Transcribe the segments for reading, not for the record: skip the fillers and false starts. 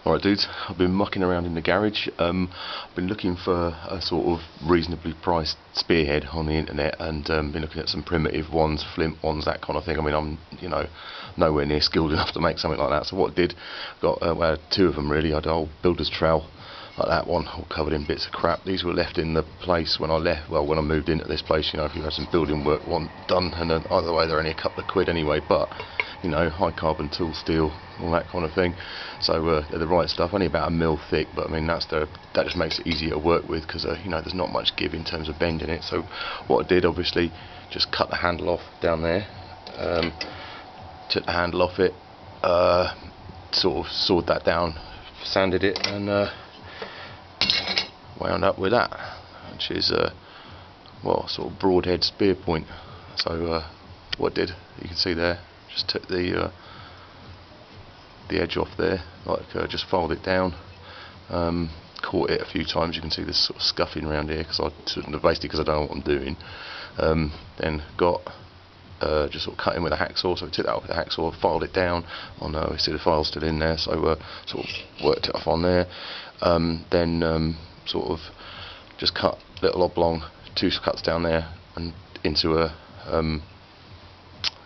Alright dudes, I've been mucking around in the garage. I've been looking for a sort of reasonably priced spearhead on the internet, and been looking at some primitive ones, flint ones, that kind of thing. I mean, I'm nowhere near skilled enough to make something like that. So what I did, got well, two of them really. I had an old builder's trowel like that one, all covered in bits of crap. These were left in the place when I left. Well, when I moved into this place, if you had some building work done, and either way they're only a couple of quid anyway. But high carbon tool steel, all that kind of thing. So they're the right stuff. Only about a mil thick, but I mean that just makes it easier to work with because there's not much give in terms of bending it. So what I did, obviously, just cut the handle off down there. Took the handle off it, sort of sawed that down, sanded it, and wound up with that, which is well, sort of broadhead spear point. So what I did, you can see there, just took the edge off there, like just fold it down, caught it a few times. You can see this sort of scuffing around here because basically because I don't know what I'm doing. Then got just sort of cut in with a hacksaw, so I took that off with a hacksaw, filed it down. You see the file's still in there, so sort of worked it off on there. Then sort of just cut little oblong, two cuts down there and into a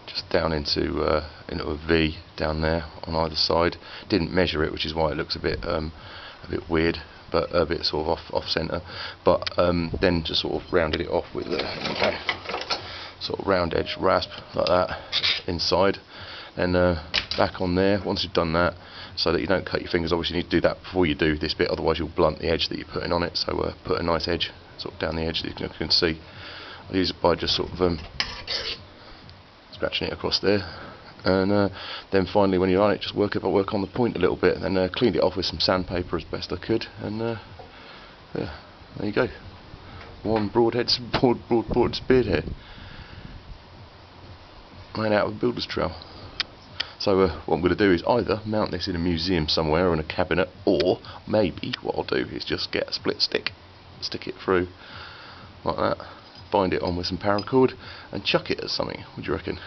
just down into a V down there on either side. Didn't measure it, which is why it looks a bit weird, but a bit sort of off center. But then just sort of rounded it off with a sort of round edge rasp like that inside, and back on there. Once you've done that, so that you don't cut your fingers, obviously you need to do that before you do this bit, otherwise you'll blunt the edge that you're putting on it. So put a nice edge sort of down the edge that you can see. I use it by just sort of scratching it across there, and then finally when you're on it, just work on the point a little bit, and then cleaned it off with some sandpaper as best I could, and yeah, there you go, one broad spearhead made out of a builder's trowel. So what I'm going to do is either mount this in a museum somewhere or in a cabinet, or maybe what I'll do is just get a split stick, stick it through like that, bind it on with some paracord and chuck it at something. What do you reckon?